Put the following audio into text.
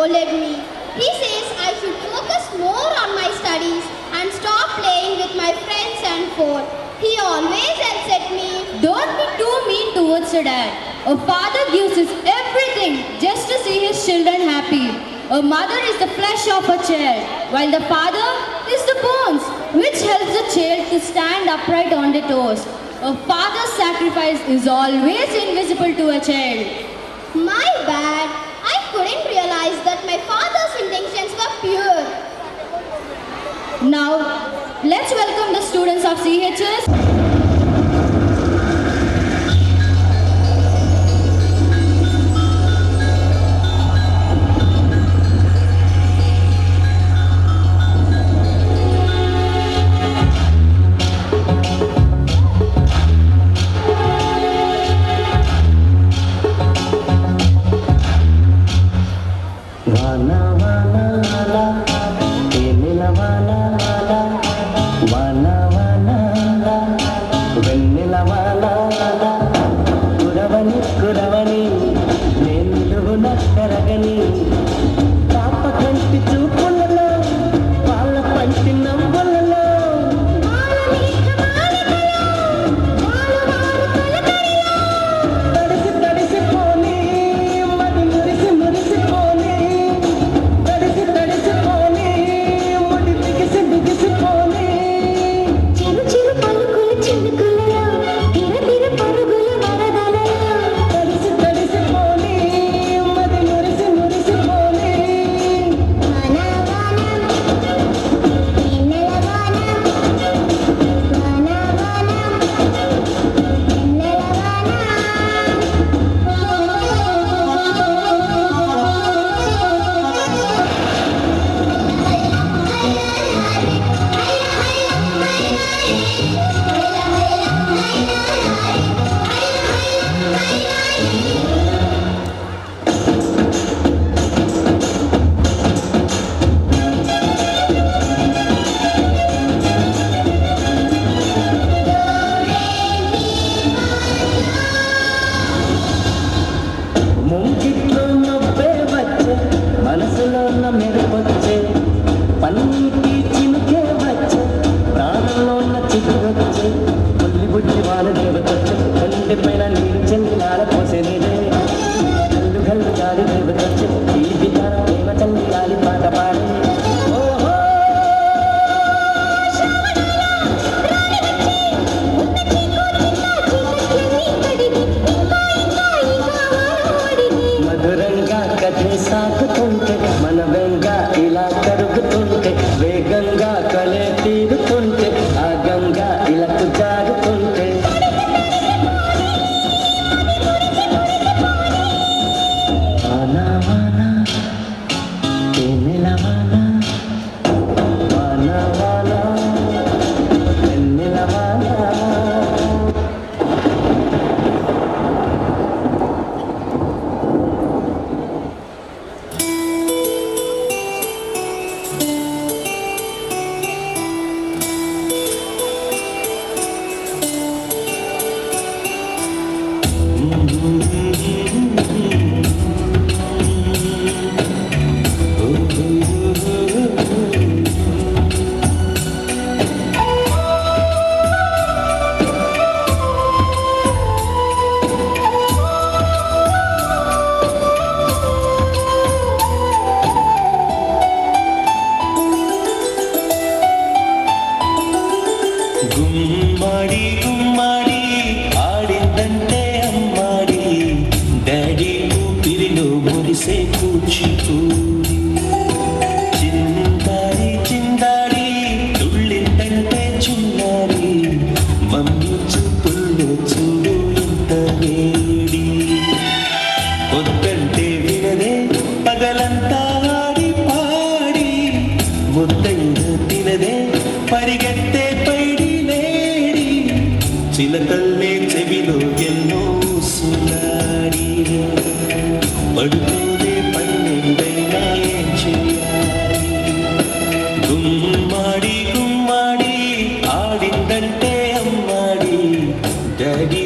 scolded me. He says I should focus more on my studies and stop playing with my friends and phone. He always yells at me. Don't be too mean towards your dad. A father gives his everything just to see his children happy. A mother is the flesh of a child, while the father is the bones, which helps the child to stand upright on their toes. A father's sacrifice is always invisible to a child. My bad. I couldn't realize that my father's intentions were pure. Now, let's welcome the students of CHS. చిలకల్లే చెవిలో ఎన్నో సులాడి పడుకోదే పన్నెండైనా ఏం చేయాలి గుమ్మాడి గుమ్మాడి ఆడిందంటే అమ్మాడి daddy